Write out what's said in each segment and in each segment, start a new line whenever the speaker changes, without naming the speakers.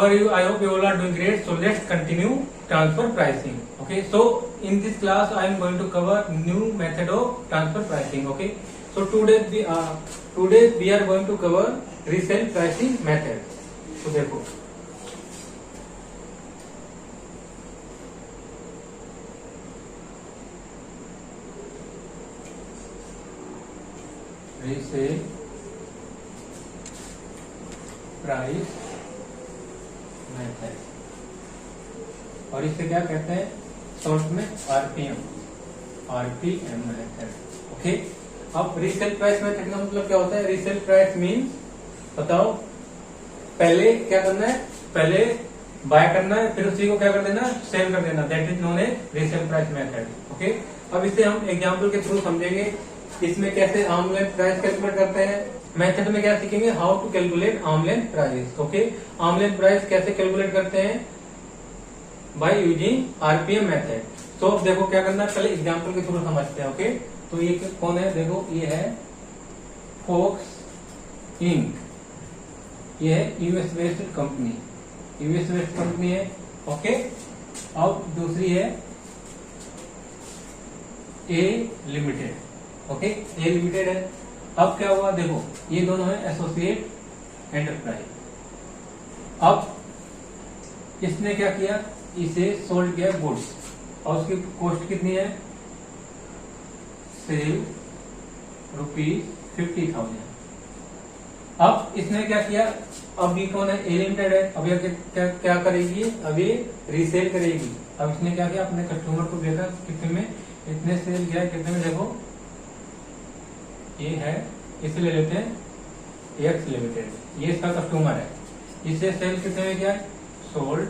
how are you? I hope you all are doing great. So let's continue transfer pricing. Okay. So in this class I am going to cover new method of transfer pricing. Okay. So today we are going to cover resale pricing method. So देखो resale price method, और इसे क्या कहते हैं short में RPM method. Okay. अब resale price method का मतलब क्या होता है? रीसेल प्राइस मीन्स बताओ, पहले क्या करना है? पहले बाय करना है, फिर उसी को क्या कर देना? सेल कर देना. That is known as resale price method. Okay. अब इसे हम एग्जाम्पल के थ्रू समझेंगे. इसमें कैसे आर्म लेंथ प्राइस कैलकुलेट करते हैं. मेथड में क्या सीखेंगे? How to calculate arm length price. Okay. Arm length price कैसे कैलकुलेट करते हैं? By using RPM method. तो अब देखो क्या करना है, पहले एग्जांपल के थ्रू समझते हैं. ओके. तो ये कौन है? देखो ये है फोक्स इंक. ये है US based company, US based company है. ओके. अब दूसरी है A limited. Okay. A limited है. अब क्या हुआ? देखो ये दोनों है एसोसिएट एंटरप्राइज. अब इसने क्या किया? इसे सोल्ड किया गुड्स, और उसकी कॉस्ट कितनी है? सेल ₹50,000. अब इसने क्या किया? अब ये कौन है? ए लिमिटेड है. अब ये क्या करेगी? अब ये रीसेल करेगी. अब इसने क्या किया? अपने कस्टमर को देखा कितने में, इतने सेल किया, कितने में. देखो ये है, इसे ले लेते हैं एक्स लिमिटेड. ये इसका कस्टमर है. इसे सेल कितने में किया? सोल्ड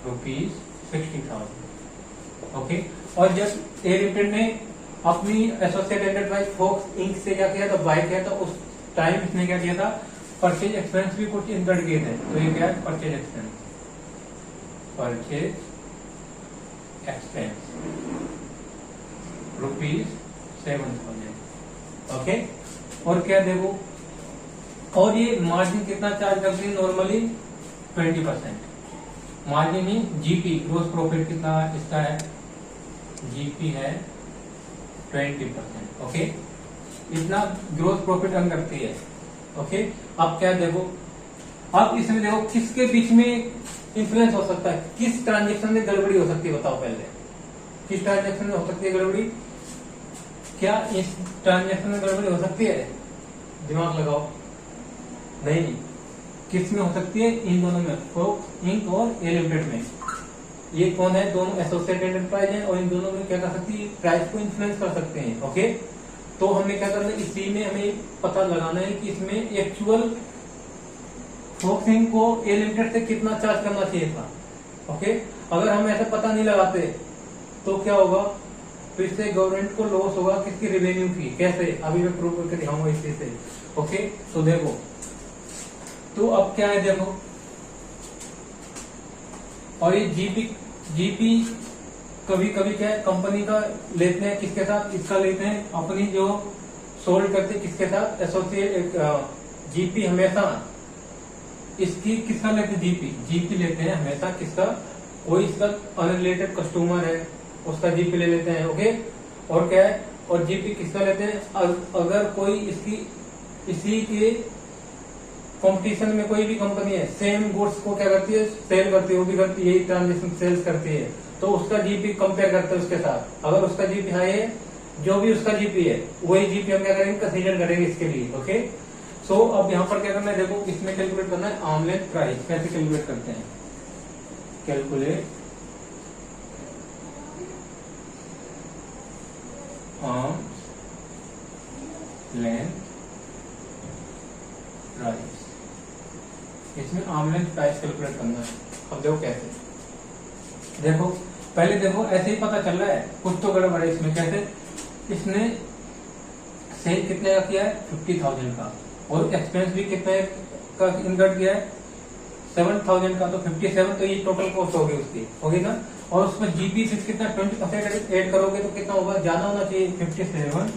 ₹60,000. ओके. और जब ए लिमिटेड ने अपनी एसोसिएट एंटरप्राइज फोक्स इंक से क्या किया? तो बाय किया. तो उस टाइम इसने क्या किया था? परचेज एक्सपेंस भी कुछ इनकर्ड किए थे. तो ये क्या है? Purchase expense. Purchase expense ₹7,000. Okay. और क्या देखो, और ये मार्जिन कितना चार्ज करती है? नॉर्मली 20%. मार्जिन ही जीपी, ग्रोस प्रॉफिट कितना इसका है? जीपी है 20%. ओके. इतना ग्रोस प्रॉफिट अर्न करती है. ओके. अब क्या देखो, अब इसमें देखो किसके बीच में इन्फ्लुएंस हो सकता है? किस ट्रांजेक्शन में गड़बड़ी हो सकती है? बताओ पहले, किस ट्रांजेक्शन में हो सकती है गड़बड़ी? क्या इस ट्रांजेक्शन में गड़बड़ी हो सकती है? दिमाग लगाओ. नहीं. किस में हो सकती है? इन दोनों में, फोक्स इंक और ए लिमिटेड में. ये कौन है? दोनों एसोसिएट एंटरप्राइज हैं, और इन दोनों में क्या कर सकती है? प्राइस को इन्फ्लुएंस कर सकते हैं. ओके. तो हमें क्या करना है? इसी में हमें पता लगाना है कि इसमें एक्चुअल फोक्स इंक को ए लिमिटेड से कितना चार्ज करना चाहिए था. ओके. अगर हम ऐसा पता नहीं लगाते तो क्या होगा? तो इससे गवर्नमेंट को लॉस होगा किसकी? रेवेन्यू की. कैसे? अभी मैं प्रूव करके दिखाऊंगा इसी से. ओके. तो देखो, तो अब क्या है देखो, और ये जीपी कभी कभी क्या है? कंपनी का लेते हैं किसके साथ? इसका लेते हैं अपनी जो सोल्ड करते हैं किसके साथ? एसोसिएट. जीपी हमेशा इसकी किसका लेते हैं? जीपी लेते हैं हमेशा किसका? कोई इसका अनरिलेटेड कस्टमर है उसका जीपी ले लेते हैं. ओके. और क्या है? और जीपी किसका लेते हैं? अगर कोई इसी के कंपटीशन में कोई भी कंपनी है, सेम गुड्स को क्या करती है? सेल करती है. वो भी करती है, यही ट्रांजेक्शन सेल्स करती है. तो उसका जीपी कंपेयर करते हैं उसके साथ. अगर उसका जीपी हाई है, जो भी उसका जीपी है वही जीपी हम क्या करेंगे? कंसीडर करेंगे इसके लिए. ओके. सो अब यहाँ पर क्या करना है? देखो इसमें कैलकुलेट करना है आर्म लेंथ प्राइस. कैसे कैलकुलेट करते हैं? Calculate arm length price. इसमें आर्म लेंथ प्राइस कैलकुलेट करना है. अब देखो कैसे. देखो पहले देखो ऐसे ही पता चल रहा है, कुछ तो गड़बड़ है इसमें. कैसे? इसने सेल कितने का किया है? 50,000 का. और एक्सपेंस भी कितने का इनकर्ड किया है? 7,000 का. तो 57. तो ये टोटल कॉस्ट होगी उसकी, होगी ना. और उसमें जीपी फिर कितना? 20% ऐड करोगे तो कितना होगा? ज्यादा होना चाहिए. 57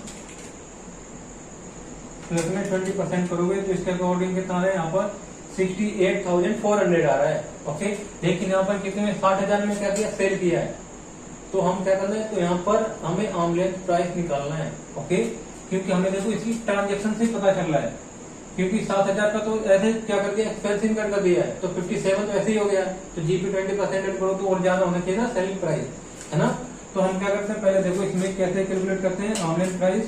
प्लस में 20% करोगे तो इसके अकॉर्डिंग कितना है? यहाँ पर 68,400 आ रहा है। ओके, लेकिन यहाँ पर कितने में 60,000 में क्या किया, सेल किया है। तो हम क्या करना है, तो यहाँ पर हमें आर्म लेंथ प्राइस निकालना है। ओके, क्योंकि हमें देखो इसकी ट्रांजेक्शन से ही पता चल रहा है, क्योंकि 7,000 का तो ऐसे क्या कर दिया, एक्सपेंस इनकम कर दिया है, तो 57 तो ऐसे ही हो गया। तो जीपी 20% करो तो और ज्यादा होना चाहिए ना सेलिंग प्राइस, है ना। तो हम क्या करते हैं, पहले देखो इसमें कैसे कैलकुलेट करते हैं arm length price.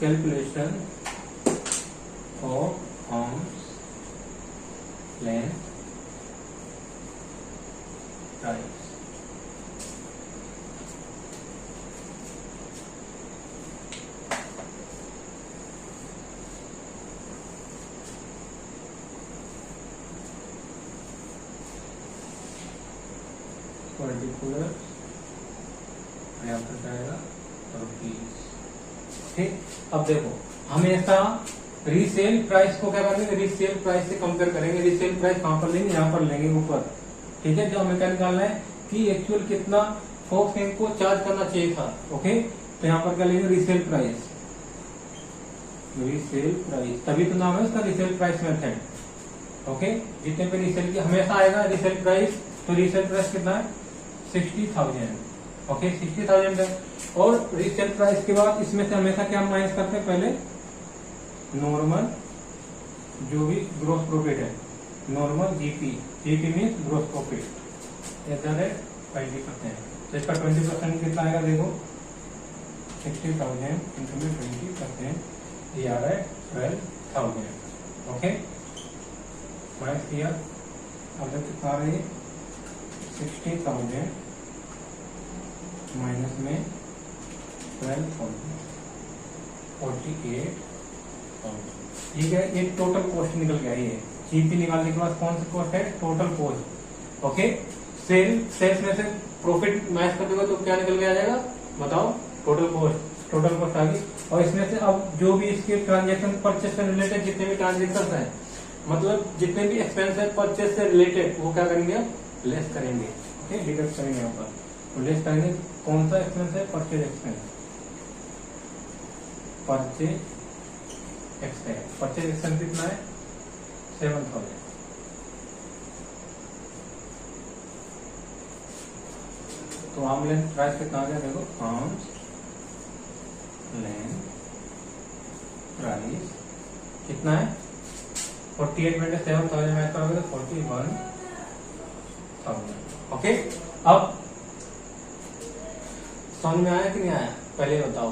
Calculation of arms length price. Particular यहाँ पर जाएगा रुपीज। ठीक, अब देखो हमेशा रीसेल प्राइस को क्या करेंगे, रीसेल प्राइस से कंपेयर करेंगे। रीसेल प्राइस कहां पर लेंगे, यहाँ पर लेंगे ऊपर। ठीक है, जो हमें क्या निकालना है कि एक्चुअल कितना फोक्स को चार्ज करना चाहिए था। ओके, तो यहाँ पर क्या लेंगे, रीसेल प्राइस। रीसेल प्राइस तभी तो नाम है उसका, रीसेल प्राइस मेथड। ओके, जितने पे रीसेल की हमेशा आएगा रीसेल प्राइस, तो रीसेल प्राइस कितना है 60,000। ओके, 60,000 है। और रीसेल प्राइस के बाद इसमें से हमेशा क्या माइनस करते हैं, पहले नॉर्मल जो भी ग्रोस प्रॉफिट है, normal GP. GP mean gross profit ऐसा है 20%। तो इसका 20% कितना आएगा, देखो 60,000 इंटू में 20%, ये आ रहा है 12,000। ओके, माइनस किया, अब कितना आ रही है 60,000 माइनस में 12,000, 48,000। ठीक है, ये टोटल कॉस्ट निकल गया। ये जीपी निकालने के बाद कौन सा कॉस्ट है, टोटल कॉस्ट। ओके, सेल्स में से प्रॉफिट माइनस कर देगा तो क्या निकल के आ जाएगा, बताओ, टोटल कॉस्ट। टोटल कॉस्ट आ गई। और इसमें से अब जो भी इसके ट्रांजेक्शन परचेस से रिलेटेड जितने भी ट्रांजेक्शन है, मतलब जितने भी एक्सपेंस है परचेस से रिलेटेड, वो क्या करेंगे, लेस करेंगे। ओके, डिडक्ट करेंगे यहाँ पर, तो लेस करेंगे। कौन सा एक्सपेंस है, purchase expense. Purchase expense, purchase expense कितना है 7,000। तो आर्म लेंथ प्राइस कितना आ गया, देखो आर्म्स लेंथ प्राइस कितना है 48 में 7,000 मैच करोगे तो 41,000। ओके, अब समझ में आया कि नहीं आया, पहले बताओ।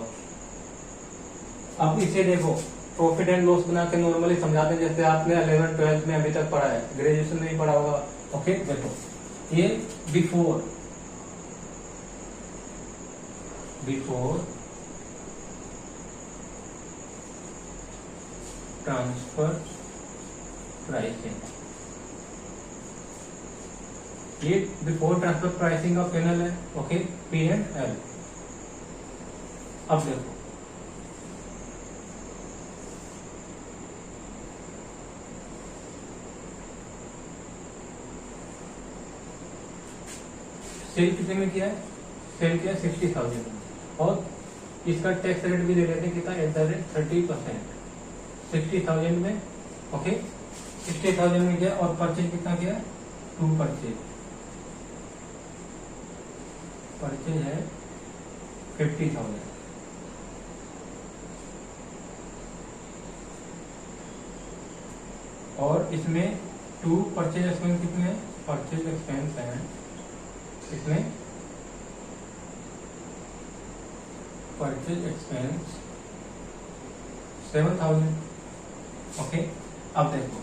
अब इसे देखो, प्रॉफिट एंड लॉस बना के नॉर्मली समझाते हैं, जैसे आपने 11th 12th में अभी तक पढ़ा है, ग्रेजुएशन में ही पढ़ा होगा। ओके, देखो ये बिफोर ट्रांसफर प्राइसिंग, ये बिफोर ट्रांसफर प्राइसिंग का पैनल है। Okay, P and L. अब देखो सेल कितने में किया है, सेल किया 60,000 और इसका टैक्स रेट भी दे देते हैं कितना, 30%। 60,000 में, ओके 60,000 में किया और परचेज कितना किया, 2 परचेज है 50,000। और इसमें 2 परचेज एक्सपेंस कितने हैं, परचेज एक्सपेंस है इसमें, परचेज एक्सपेंस 7,000। ओके, अब देखो,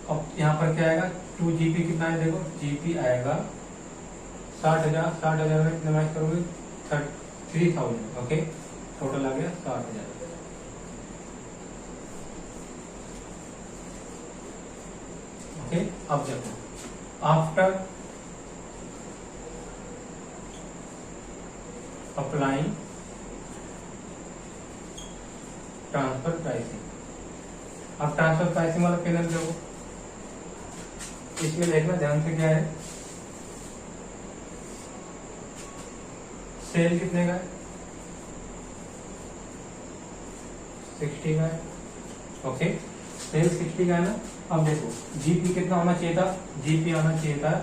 अब यहाँ पर क्या आएगा, 2 जीपी कितना है, देखो जीपी आएगा 60,000। 60,000 में कितना मैच करोगे 3,000। ओके, टोटल आ गया 60,000। ओके, अब देखो आफ्टर अप्लाइंग ट्रांसफर प्राइसिंग, अब ट्रांसफर प्राइसिंग वाला पैनल देखो, इसमें देखना ध्यान से क्या है, सेल कितने का है 60 का है। ओके, सेल 60 का है ना। अब देखो जीपी कितना होना चाहिए था, जीपी आना चाहिए था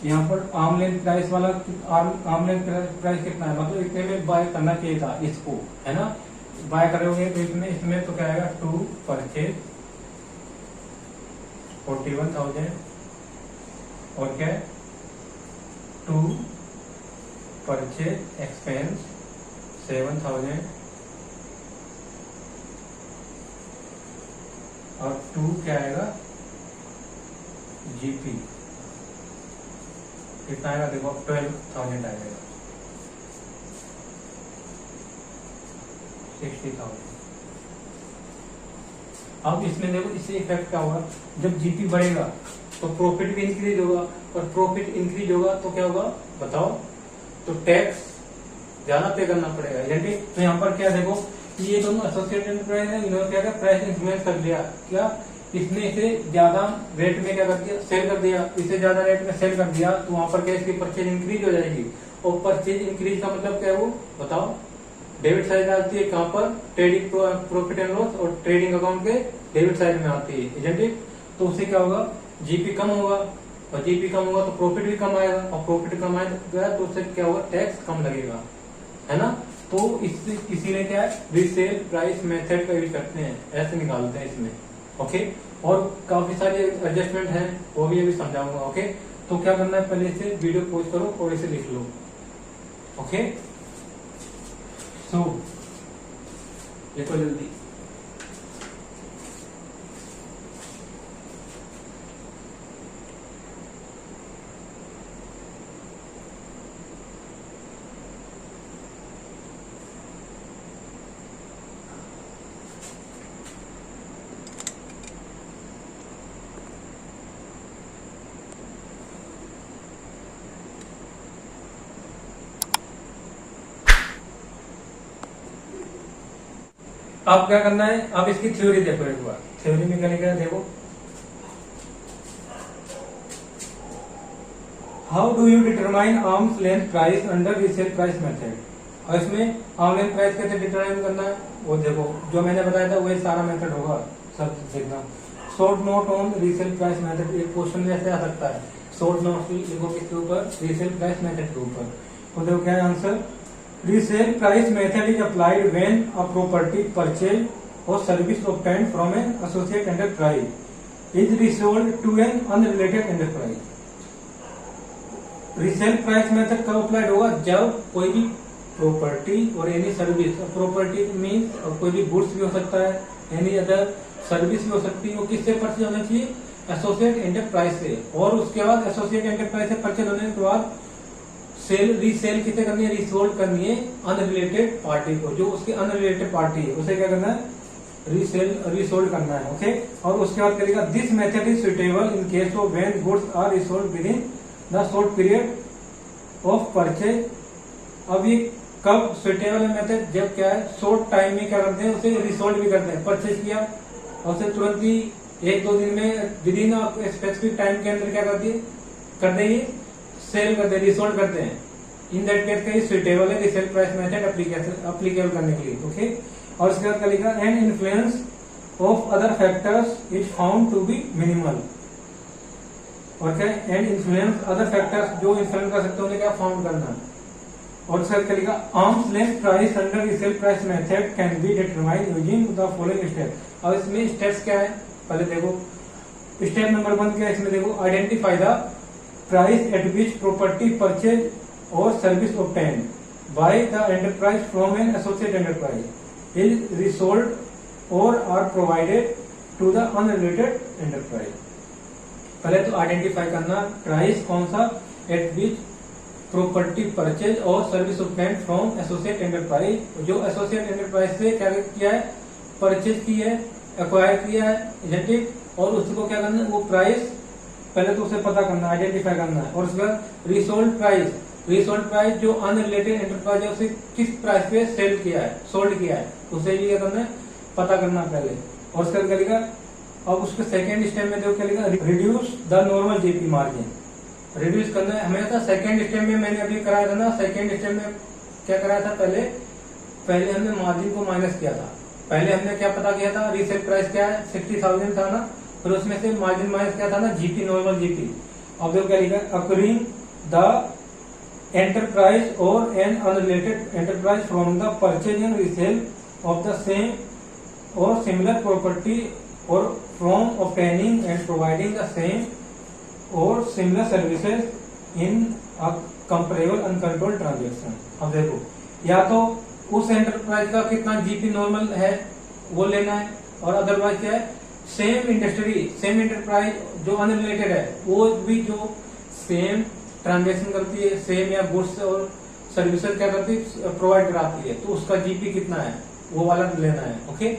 यहाँ पर आर्म लेंथ प्राइस वाला, आर्म लेंथ प्राइस कितना है, मतलब इतने में बाय करना चाहिए था इसको, है ना। बाय करोगे तो इसमें तो क्या आएगा, टू परचेज 41,000 और क्या है, टू परचेज एक्सपेंस 7,000 और टू क्या आएगा, जीपी कितना आएगा, देखो 12,000 आएगा, 60,000। अब इसमें देखो इससे इफेक्ट क्या होगा, जब जीपी बढ़ेगा तो प्रॉफिट भी इंक्रीज होगा, और प्रॉफिट इंक्रीज होगा तो क्या होगा बताओ, तो टैक्स ज्यादा पे करना पड़ेगा, यानी तो यहाँ पर क्या देखो, ये दोनों एसोसिएटेड एंटरप्राइज है, इन्होंने क्या किया, प्राइस इंक्रीमेंट कर लिया, क्या इसने इसे ज्यादा रेट में क्या कर दिया, सेल कर दिया, इसे ज्यादा रेट में सेल कर दिया, तो वहां पर क्या इसकी परचेज इंक्रीज हो जाएगी, और परचेज इंक्रीज का मतलब क्या है वो बताओ, डेबिट साइड आती है कहां पर, ट्रेडिंग प्रॉफिट एंड लॉस और ट्रेडिंग अकाउंट के डेबिट साइड में आती है, इजंट इट। तो उससे क्या होगा, जीपी कम होगा, और जीपी कम होगा तो प्रॉफिट भी कम आएगा, और प्रॉफिट कम आएगा तो उससे क्या होगा, टैक्स कम लगेगा, है ना। तो इसीलिए क्या है, रीसेल प्राइस मेथड का यूज करते हैं, ऐसे निकालते हैं इसमें। ओके, और काफी सारे एडजस्टमेंट हैं, वो भी अभी समझाऊंगा। ओके, तो क्या करना है, पहले से वीडियो पॉज करो और इसे लिख लो। ओके, सो लिखो जल्दी। अब क्या करना है, अब इसकी थ्योरी देखो एक बार, थ्योरी में क्या लिखा है देखो, how do you determine arms length price under resale price method. और इसमें आर्म लेंथ प्राइस कैसे डिटरमाइन करना है वो देखो, जो मैंने बताया था वही सारा मेथड होगा, सब देखना। Short note on resale price method, एक क्वेश्चन जैसे आ सकता है, शॉर्ट नोट लिखो किसके ऊपर, रीसेल प्राइस मेथड के ऊपर। तो देखो क्या है answer, resale price method is applied when a property purchased or service obtained from an associate enterprise is resold to an unrelated enterprise। resale price method कब अप्लाइड होगा, जब कोई भी प्रॉपर्टी और एनी सर्विस, प्रॉपर्टी मीन्स कोई भी goods भी हो सकता है, एनी अदर सर्विस भी हो सकती है, वो किससे परचेज होना चाहिए, एसोसिएट एंटरप्राइज से, और उसके बाद एसोसिएट एंटरप्राइज से परचेज होने के बाद सेल रीसेल किसे करनी है, रिसोल्ड करनी है अनरिलेटेड पार्टी को, जो उसकी अनरिलेटेड पार्टी है उसे क्या करना है, रीसेल रिसोल्ड करना है। ओके, और उसके बाद करेगा, this method is suitable in case of when goods are resold within the short period of purchase. अब ये कब सुटेबल है मेथड, जब क्या है, शॉर्ट टाइम में क्या करते हैं, उसे रिसोल्ड भी करते हैं, परचेज किया और उसे तुरंत ही 1-2 दिन में विद इन स्पेसिफिक टाइम के अंदर क्या कर देंगे, सेल करते हैं, रिसोल्ड करते हैं। इन दैट केस का सुटेबल है रीसेल प्राइस मेथड अप्लीकेबल करने के लिए। ओके, और उसके बाद क्या लिखा, and influence of other factors is found to be minimal. और क्या, एंड इन्फ्लुएंस अदर फैक्टर्स, जो इन्फ्लुएंस कर सकते हैं उन्हें क्या फाउंड करना। और उसके बाद क्या लिखा, arms length price under resale price method can be determined using the following step. और इसमें स्टेप्स क्या है, पहले देखो स्टेप नंबर 1 क्या है, इसमें देखो, identify the price at which property purchase और service obtained by the enterprise from an associate enterprise is resold or are provided to the unrelated enterprise। पहले तो आइडेंटिफाई करना प्राइस कौन सा, एट विच प्रॉपर्टी परचेज और service obtained from associate enterprise, जो associate enterprise से क्या किया है, परचेज की है, एक्वायर किया है, और उसको क्या करना है, वो प्राइस पहले तो उसे पता करना, आइडेंटिफाई करना है। और उसके बाद रिसोल्ड प्राइस जो अनरिलेटेड एंटरप्राइज है उसे किस प्राइस पे सेल किया है, सोल्ड किया है, उसे भी क्या करना है, पता करना पहले। और उसके बाद क्या लिखा, अब उसके सेकेंड स्टेप में देखो क्या लिखा, reduce the normal GP margin, reduce करना है हमें। था सेकेंड स्टेप में मैंने अभी कराया था ना, सेकेंड स्टेप में क्या कराया था, पहले पहले हमने मार्जिन को माइनस किया था। पहले हमने क्या पता किया था, रीसेल प्राइस क्या है 60,000 था ना, फिर उसमें से मार्जिन माइनस किया था ना जीपी, नॉर्मल जीपी। अब देखो क्या लिखा है, अकरिंग द एंटरप्राइज और an unrelated enterprise from the purchase and resale of the same और सिमिलर प्रॉपर्टी और from obtaining and providing the same और similar services in a comparable uncontrolled transaction. अब देखो, या तो उस एंटरप्राइज का कितना जीपी नॉर्मल है वो लेना है, और अदरवाइज क्या है, सेम इंडस्ट्री सेम एंटरप्राइज जो अनरिलेटेड है वो भी जो सेम ट्रांजेक्शन करती है, सेम या गुड्स और सर्विसेज क्या करती है, प्रोवाइड कराती है, तो उसका जीपी कितना है वो वाला लेना है। ओके,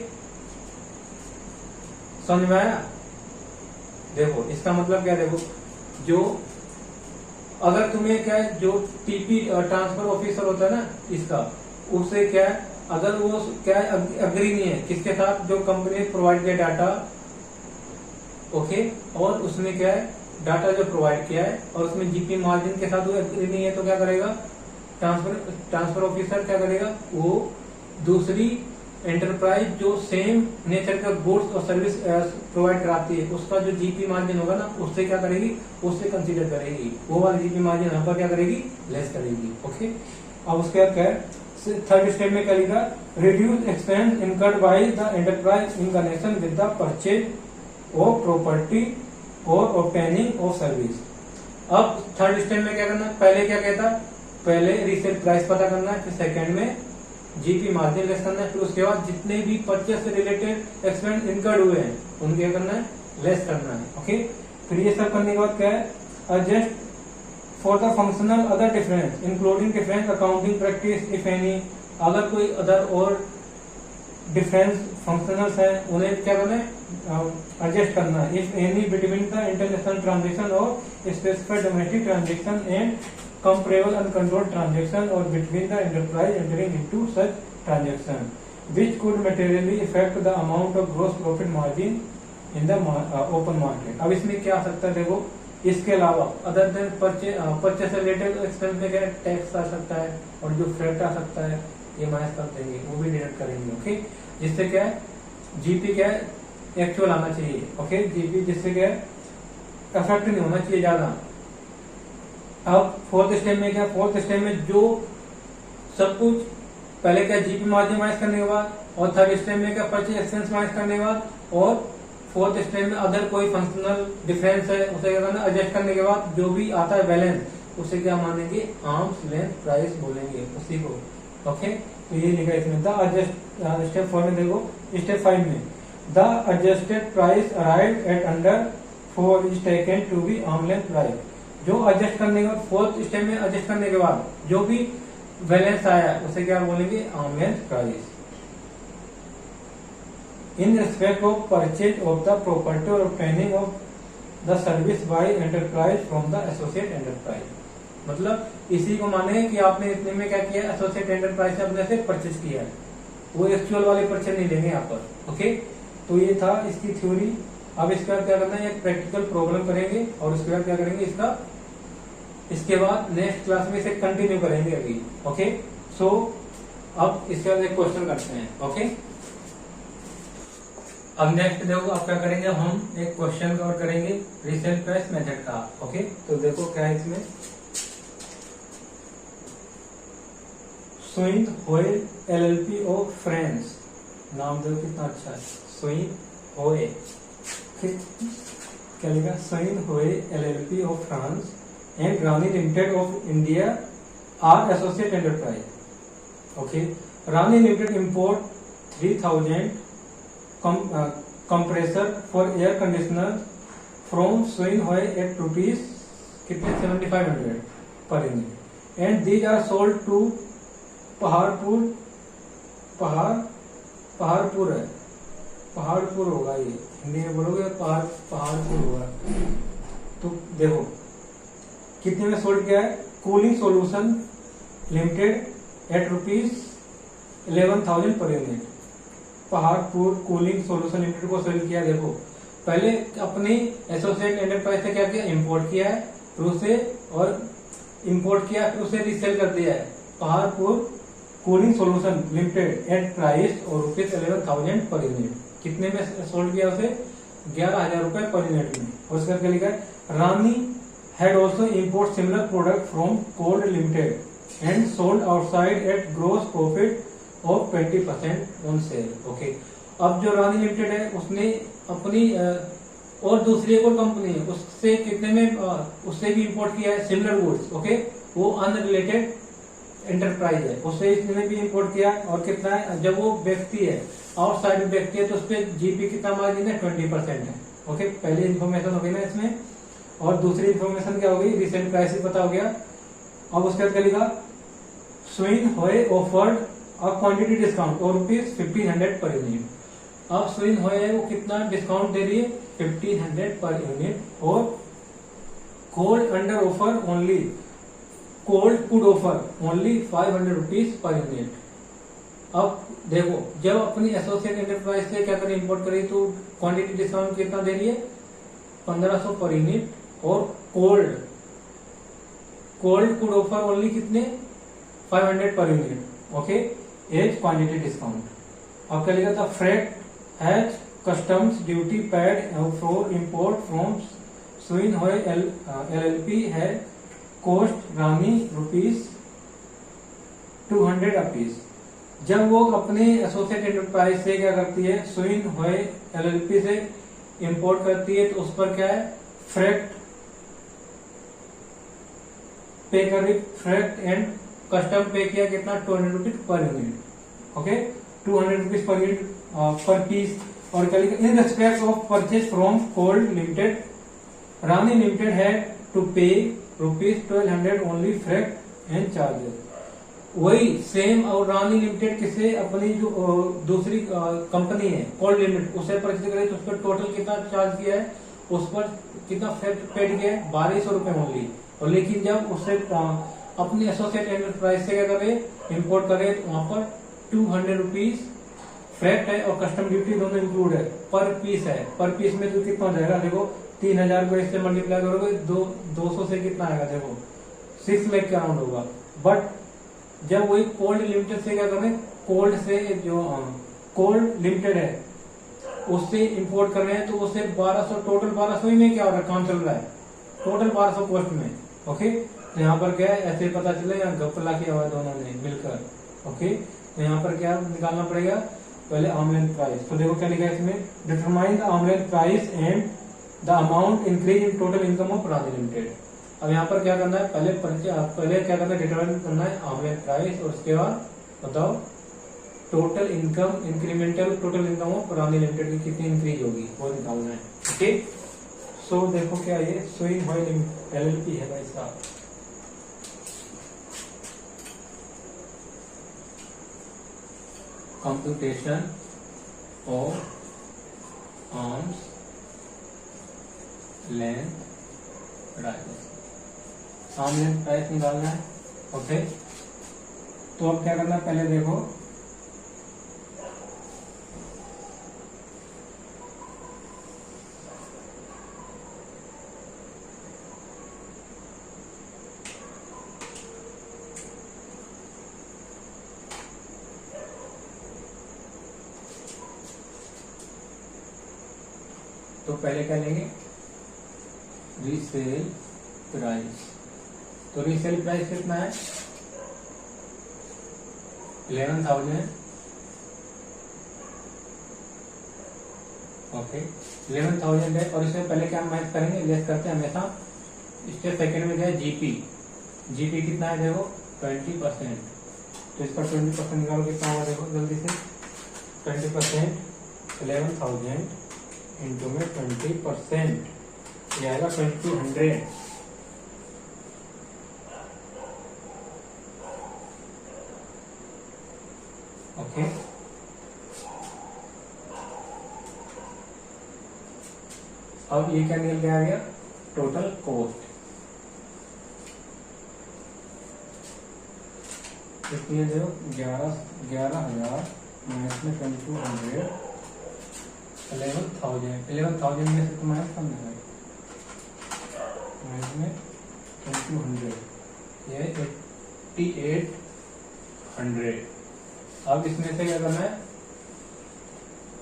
समझ में आया? देखो इसका मतलब क्या है, देखो जो अगर तुम्हें क्या है, जो टीपी ट्रांसफर ऑफिसर होता है ना इसका, उससे क्या है, अगर वो क्या है अग्री नहीं है किसके साथ, जो कंपनी ने प्रोवाइड किया डाटा, ओके, और उसने क्या है डाटा जो प्रोवाइड किया है और उसमें जीपी मार्जिन के साथ वो एग्री नहीं है, तो क्या करेगा ट्रांसफर ऑफिसर क्या करेगा, वो दूसरी एंटरप्राइज जो सेम नेचर का गुड्स और सर्विस प्रोवाइड कराती है उसका जो जीपी मार्जिन होगा ना, उससे क्या करेगी, उससे कंसीडर करेगी, वो वाला जीपी मार्जिन यहाँ पर क्या करेगी, लेस करेगी। ओके, अब उसके बाद क्या है, थर्ड स्टेप में क्या लिखा, reduce expense incurred by the enterprise in connection with the purchase of property और ऑब्टेनिंग ऑफ सर्विस। अब थर्ड स्टेप में क्या करना, पहले क्या कहता, पहले रीसेल प्राइस पता करना है, फिर सेकंड में जीपी मार्जिन लेस करना है, फिर उसके बाद जितने भी परचेस से रिलेटेड एक्सपेंस इनकर्ड हुए हैं उनके क्या करना है, लेस करना है। ओके, फिर ये सब करने के बाद क्या है, adjust for the functional other difference including difference accounting practice if any. अगर कोई अदर और डिफरेंस फंक्शनल्स है उन्हें क्या करना है, एडजस्ट करना है, if any between the international transaction और specified domestic transaction and comparable uncontrolled transaction or between the enterprise entering into such transaction which could materially affect the amount of gross profit margin in the open market। अब इसमें क्या आ सकता है, देखो इसके अलावा other than purchase related expense में क्या टैक्स आ सकता है और जो फ्रेट आ सकता है ये माइनस कर देंगे, वो भी डिडक्ट करेंगे। ओके, जिससे क्या है जीपी क्या है एक्चुअल आना चाहिए। ओके, जीपी जिससे क्या है इफेक्ट नहीं होना चाहिए ज्यादा। अब फोर्थ स्टेप में क्या, फोर्थ स्टेप में जो सब कुछ पहले क्या जीपी मार्जिन माइनस करने के बाद, और थर्ड स्टेप में क्या परचेज एक्सपेंस माइनस करने के बाद, और फोर्थ स्टेप में अदर कोई फंक्शनल डिफरेंस है उसे क्या करना, एडजस्ट करने के बाद जो भी आता है बैलेंस उसे क्या मानेंगे, आर्म्स लेंथ प्राइस बोलेंगे उसी को। ओके, तो ये लिखा इसमें द एडजस्ट। स्टेप 4 में देखो, स्टेप 5 में the adjusted price arrived at under 4 is taken to be arm length price. जो एडजस्ट करने के बाद फोर्थ स्टेप में एडजस्ट करने के बाद जो भी बैलेंस आया उसे क्या बोलेंगे, arm length price in respect of purchase of the property और obtaining of the service by enterprise from the associate enterprise. मतलब इसी को माने कि आपने इतने में क्या किया, एसोसिएट एंटरप्राइज से अपने से परचेज किया है, वो एक्चुअल वाले परचेज नहीं लेंगे यहाँ पर। ओके, तो ये था इसकी थ्योरी। अब इसके बाद क्या करना है, एक प्रैक्टिकल प्रॉब्लम करेंगे और उसके बाद क्या करेंगे, इसके बाद नेक्स्ट क्लास में इसे कंटिन्यू करेंगे अभी। ओके, सो अब इसके बाद एक क्वेश्चन करते हैं। ओके, अब नेक्स्ट देखो आप क्या करेंगे, हम एक क्वेश्चन कवर करेंगे रीसेल प्राइस मेथड का। ओके, तो देखो क्या है इसमें, swing Hoe LLP of France, नाम देखो कितना अच्छा है, स्विंग होए। क्या लिखा, Swing Hoe LLP of France and Rani limited of India are associate enterprise. Okay, Rani limited import 3000 compressor for air conditioner from Swing Hoe at rupees कितने 7500 per unit and these are sold to Paharpur है, पहाड़पुर होगा ये, हिंदी में बोलोगे पहाड़पुर होगा। तो देखो कितने में सोल्ड किया है, cooling solution limited at rupees 11,000 per unit, Paharpur cooling solution limited को सेल किया। देखो पहले अपनी एसोसिएट एंटरप्राइज से क्या किया, इंपोर्ट किया है, फिर उसे और इंपोर्ट किया, फिर उसे रीसेल कर दिया है Paharpur cooling solution limited at price और ₹11,000 पर यूनिट। कितने में सोल्ड किया उसे? 11,000 रुपए पर यूनिट में। और उसका क्या लिखा है? Rani had also import similar product from cold Limited and sold outside at gross profit of 20% on sale. Okay, अब जो रानी लिमिटेड है उसने अपनी और दूसरी एक और कंपनी है उससे कितने में उससे भी इंपोर्ट किया है सिमिलर गुड्स। ओके, वो अनरिलेटेड एंटरप्राइज है, उससे इसने भी इंपोर्ट किया। और कितना है? जब वो व्यक्ति है आउटसाइड में व्यक्ति है तो उस पर जीपी कितना मार्जिन है? 20% है। ओके, पहली इन्फॉर्मेशन हो गई ना इसमें। और दूसरी इन्फॉर्मेशन क्या होगी? रीसेल प्राइस पता हो गया। अब उसके बाद क्या लिखा? स्विन होए ऑफर्ड अ क्वांटिटी डिस्काउंट और ₹1500 पर यूनिट। अब स्विन होए वो कितना डिस्काउंट दे रही है? 1500 पर यूनिट। और cold under offer only, cold could offer only ₹500 per unit. अब देखो, जब अपनी एसोसिएट एंटरप्राइज से क्या करें इंपोर्ट करें तो क्वांटिटी डिस्काउंट कितना दे रही है? 1500 पर यूनिट। और कोल्ड कुड ऑफर ओनली कितने? 500 per unit. Okay, as quantity discount. अब क्या लिखा था? Freight has customs duty paid for import from Swin Hoe LLP है कॉस्ट रानी ₹200 अपीस। जब वो अपने एसोसिएट एंटरप्राइज से क्या करती है? स्विन होए LLP से इंपोर्ट करती है तो उस पर क्या है? फ्रेट पे कर रही, फ्रेट एंड कस्टम पे किया कितना? ₹200 पर यूनिट। ओके, ₹200 पर यूनिट पर पीस। और क्या लिखा? In respect of purchase from cold limited Rani limited है to pay ₹1200 only freight and charges. वही सेम और रानी लिमिटेड किसे अपनी जो दूसरी कंपनी है कोल्ड लिमिटेड उसे परचेज करे तो उस पर टोटल कितना चार्ज किया है? उस पर कितना फ्रेट पेड किया है? ₹1200 ओनली। और लेकिन जब उससे अपनी एसोसिएट एंटरप्राइज से क्या करे? इंपोर्ट करे तो वहां पर ₹200 फ्रेट है और कस्टम ड्यूटी दोनों इंक्लूड है, पर पीस है। पर पीस में तो कितना हो जाएगा? देखो 3000 को इससे मल्टीप्लाई करोगे 200 से कितना आएगा? देखो 6 लाख के अराउंड होगा। बट जब वही कोल्ड लिमिटेड से क्या करें? कोल्ड से जो कोल्ड लिमिटेड है उससे इंपोर्ट कर रहे हैं तो उससे 1200 टोटल 1200 ही में क्या हो रहा है? काम चल रहा है टोटल 1200 कॉस्ट में। ओके, तो यहाँ पर क्या है? ऐसे पता चले यहाँ गप्पला किया हुआ दोनों ने मिलकर। ओके, तो यहाँ पर क्या निकालना पड़ेगा? पहले आर्म लेंथ प्राइस। तो देखो क्या लिखा है इसमें? Determine the arm length price and the amount increase in total income of Rani limited. अब यहाँ पर क्या करना है? पहले क्या करना है? डिटरमाइन करना है आर्म लेंथ प्राइस और उसके बाद बताओ total income incremental total income of Rani limited की कितनी इंक्रीज होगी वो निकालना है। ओके, सो देखो क्या ये स्विन होए LLP है भाई साहब। Computation of arms length price, arm length price निकालना है। ओके, तो अब क्या करना है? पहले देखो तो पहले क्या लेंगे? Resale price. तो रीसेल प्राइस कितना है? 11,000। ओके, 11,000 है। और इसमें पहले क्या मैच करेंगे? लेस करते हैं हमेशा। स्टेप सेकंड में क्या है? जीपी कितना है? देखो 20%। तो इसका 20% निकालो कितना होगा? देखो जल्दी से 20% 11,000 इंटू में 20% ये आएगा 2200। ओके, अब ये क्या निकल के आ गया? Total cost. इसलिए जो 11,000 माइनस में 2200 11,000 में से तुम्हारा कम है माइनस में 2200 ये 8800। अब इसमें से क्या करना है,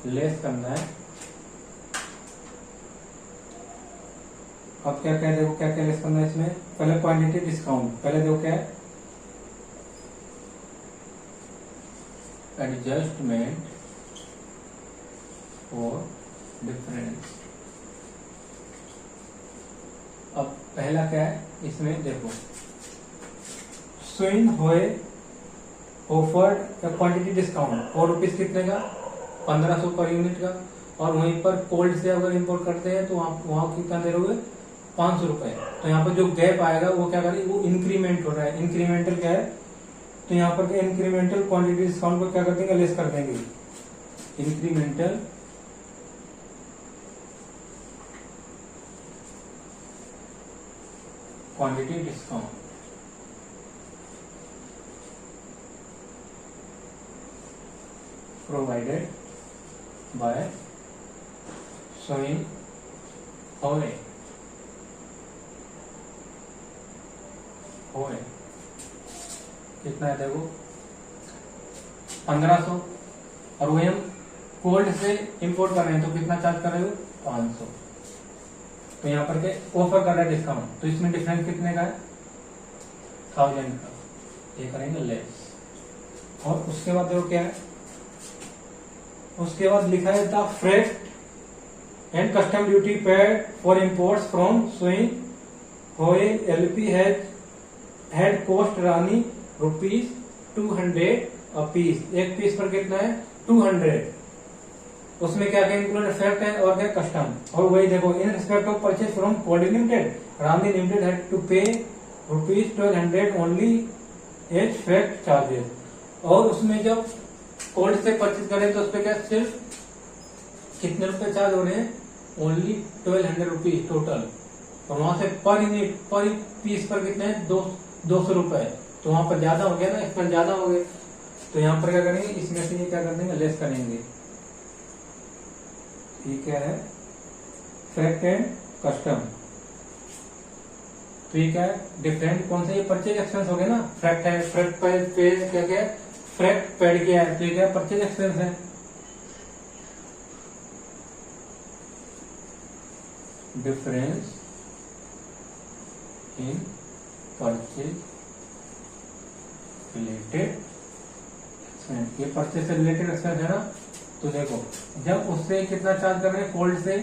लेस करना है। अब क्या क्या देखो, क्या क्या लेस करना है इसमें। पहले क्वांटिटी डिस्काउंट, पहले देखो क्या है, एडजस्टमेंट फॉर डिफरेंस। अब पहला क्या है इसमें देखो, स्विन होए ऑफर्ड क्वांटिटी डिस्काउंट 4 रुपीज कितने का, 1500 पर यूनिट का। और वहीं पर कोल्ड से अगर इंपोर्ट करते हैं तो वहां कितना दे रहे हो, 500 रुपए। तो यहाँ पर जो गैप आएगा वो क्या करें, वो इंक्रीमेंट हो रहा है। इंक्रीमेंटल क्या है, तो यहाँ पर इंक्रीमेंटल क्वांटिटी डिस्काउंट को क्या कर देंगे, लेस कर देंगे। Incremental quantity discount provided by showing होए कितना है देखो, 1500। और वही हम कोल्ड से इंपोर्ट कर रहे हैं तो कितना चार्ज कर रहे हो, 500। तो यहाँ पर के ऑफर कर रहा है डिस्काउंट, तो इसमें डिफरेंस कितने का है, 1000 का। ये करेंगे लेस। और उसके बाद देखो क्या है, उसके बाद लिखा है the freight and custom duty paid for imports from Swin Hoe LLP had cost Rani ₹200 a piece. एक पीस पर कितना है, 200। उसमें क्या क्या इंक्लूड फैक्ट है और क्या कस्टम। और वही देखो, in respect of purchase from cold limited, Rani limited had to pay ₹1200 only as fact charges. और उसमें जब कोल्ड से परचेज करें तो उसपे क्या सिर्फ कितने रुपए चार्ज हो रहे हैं, ओनली 1200 रुपीज टोटल। और वहां से पर यूनिट पर पीस पर कितने हैं, 200 रुपए। तो वहां पर ज्यादा हो गया ना, एक्सपेंस ज्यादा हो गए। तो यहाँ पर क्या करेंगे, इसमें से ये क्या कर देंगे, लेस करेंगे। ये क्या है, फैक्ट एंड कस्टम। तो ये क्या है, डिफरेंट कौन से, ये परचेज एक्सपेंस हो गए ना। फैक्ट है, फैक्ट पे क्या क्या है, फैक्ट पेड किया है, तो ये क्या है, परचेज एक्सपेंस है। Difference in purchase related expense, ये परचेज से रिलेटेड एक्सपेंस है ना। तो देखो, जब उससे कितना चार्ज कर रहे हैं, कोल्ड से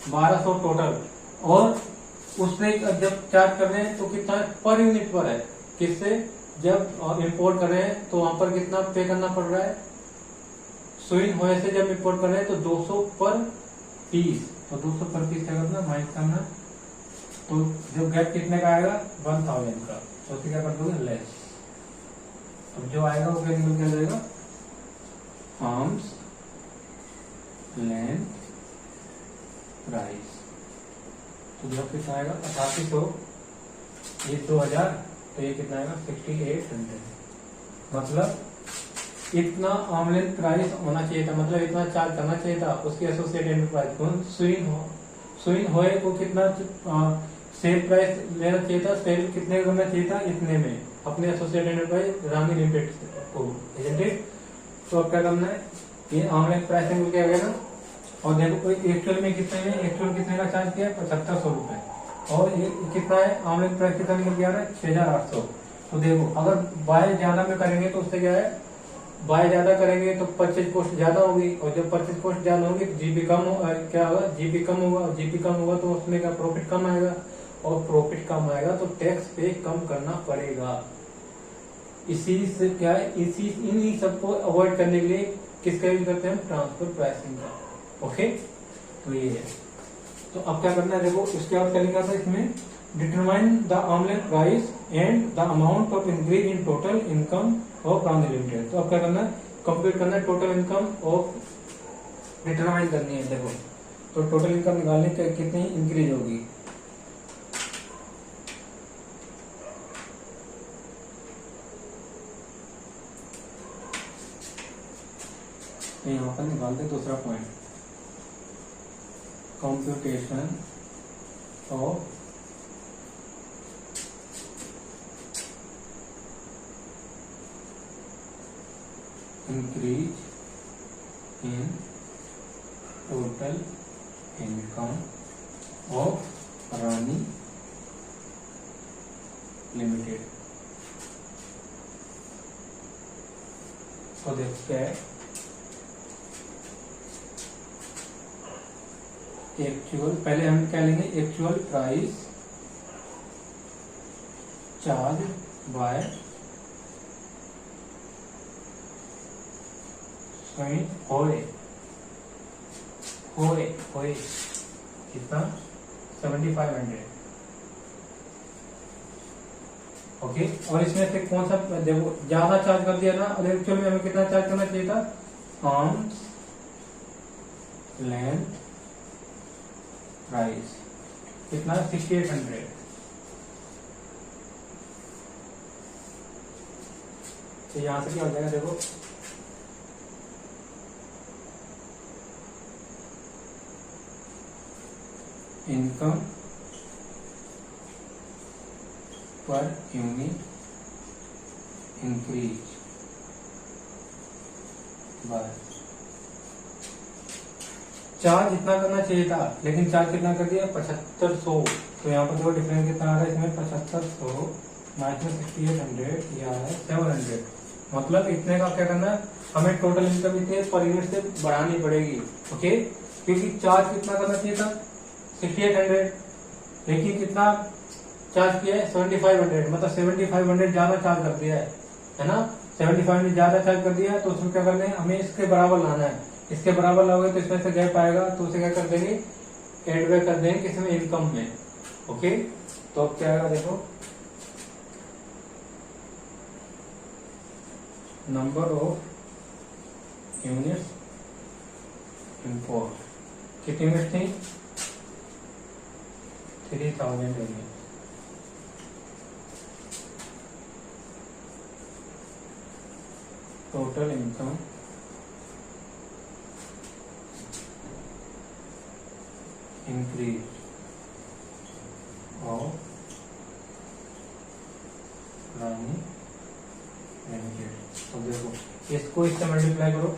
1200 टोटल, और उससे जब चार्ज कर रहे हैं तो कितना पर यूनिट पर है, किससे, जब इंपोर्ट कर रहे हैं तो वहां पर कितना पे करना पड़ रहा है, स्विन होए से जब इंपोर्ट कर रहे हैं तो 200 पर पीस। तो 200 पर पीस क्या करना, माइनस करना। तो जो गैप कितने का आएगा, 1000 का। तो उसे क्या कर दोगे, लेस। अब जो आएगा वो क्या निकल के जाएगा, आर्म्स लेंथ प्राइस। तो जब कितना आएगा, 8800, ये 2000, तो ये कितना आएगा, 6800। मतलब इतना आर्म लेंथ प्राइस होना चाहिए था, मतलब इतना चार्ज करना चाहिए था उसकी एसोसिएट एंटरप्राइज को। स्विन होए को कितना सेल प्राइस लेना चाहिए था, सेल कितने करना चाहिए था, इतने में, अपने एसोसिएट एंटरप्राइज रानी लिमिटेड को, इजंट इट। तो अब क्या करना है, ये आर्म लेंथ प्राइस मिल गया ना। और देखो कोई एक्चुअल में कितने में, एक्चुअल कितने का चार्ज किया है, 7500 रुपए। और ये कितना है, आर्म लेंथ प्राइस कितना निकल गया है, 6800। तो देखो, अगर बाय ज्यादा में करेंगे तो उससे क्या है, बाय ज्यादा करेंगे तो परचेज कॉस्ट ज्यादा होगी, और जब परचेज कॉस्ट ज्यादा होगी तो जीपी कम क्या होगा, जीपी कम होगा। और जीपी कम होगा तो उसमें क्या, प्रॉफिट कम आएगा। और प्रॉफिट कम आएगा तो टैक्स पे कम करना पड़ेगा। इसी से क्या है, इन सबको अवॉइड करने के लिए किसका यूज करते हैं, ट्रांसफर प्राइसिंग का। ओके, तो ये है। तो अब क्या करना है, देखो उसके बाद क्या लिखा था इसमें, determine the arm length price and the amount of increase in total income of Rani limited. तो अब क्या करना है, कंप्यूट करना है टोटल इनकम ऑफ, डिटरमाइन करनी है। देखो, तो टोटल इनकम निकालने के कितनी इंक्रीज होगी। तो यहाँ पर निकालते दूसरा point, computation of increase in total income of Rani Limited। तो देखते हैं एक्चुअल, पहले हम क्या लेंगे, एक्चुअल प्राइस चार्ज बाय होए कितना 7500। ओके, और इसमें से कौन सा देखो ज्यादा चार्ज कर दिया ना, और एक्चुअल में हमें कितना चार्ज करना चाहिए था, आर्म्स लेंथ प्राइस कितना 6800। तो यहां से क्या हो जाएगा, देखो income per unit increase by, charge इतना करना चाहिए था लेकिन चार्ज कितना कर दिया 7500। तो यहाँ पर देखो डिफरेंस कितना आ रहा है इसमें, 7500 माइनस 6800, यह है 700। मतलब इतने का क्या करना है, हमें टोटल इनकम इतने पर यूनिट से बढ़ानी पड़ेगी। ओके, क्योंकि चार्ज कितना करना चाहिए था 6800, लेकिन कितना चार्ज किया है 7500, मतलब 7500 ज्यादा चार्ज कर दिया है ना, 7500 ज्यादा चार्ज कर दिया है। तो उसमें क्या करना है, हमें इसके बराबर लाना है। इसके बराबर लाओगे तो इसमें से गैप आएगा, तो उसे क्या कर देंगे, एड बैक कर देंगे किसमें, इनकम में। ओके, तो अब क्या आएगा देखो, नंबर ऑफ यूनिट्स इम्पोर्ट, कितनी यूनिट थी 3000 unit. Total income increase of Rani limited. तो देखो इसको इससे मल्टीप्लाई करो,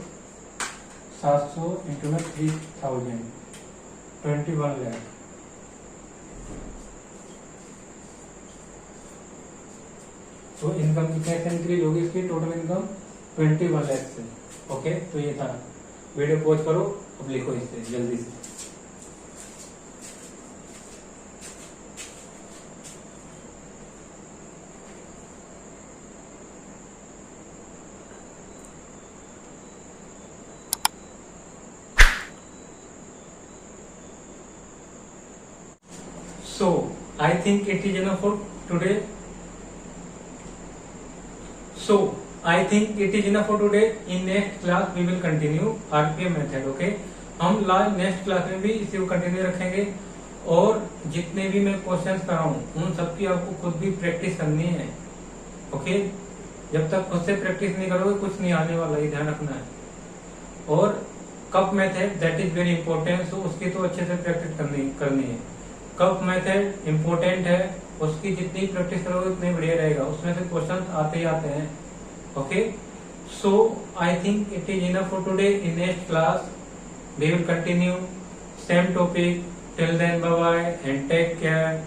700 इंटू में 3000, 21 लाख। तो इनकम कितने से इंक्रीज होगी इसकी, टोटल इनकम 21 लाख से। ओके, तो ये था। वीडियो पॉज करो, अब लिखो इससे जल्दी से। So, I think it is enough for today. In next class we will continue RPM method. Okay, हम नेक्स्ट क्लास में भी इसी को कंटिन्यू रखेंगे, और जितने भी मैं क्वेश्चंस कराऊं उन सबकी आपको खुद भी प्रैक्टिस करनी है। ओके, जब तक खुद से प्रैक्टिस नहीं करोगे कुछ नहीं आने वाला, ये ध्यान रखना है। और CUP method that is very important, so उसकी तो अच्छे से प्रैक्टिस करनी है। कप मेथड इम्पोर्टेंट है, उसकी जितनी प्रैक्टिस करोगे उतनी बढ़िया रहेगा, उसमें से क्वेश्चन आते ही आते हैं। Okay, so I think it is enough for today. In next class we will continue same topic. Till then bye bye and take care.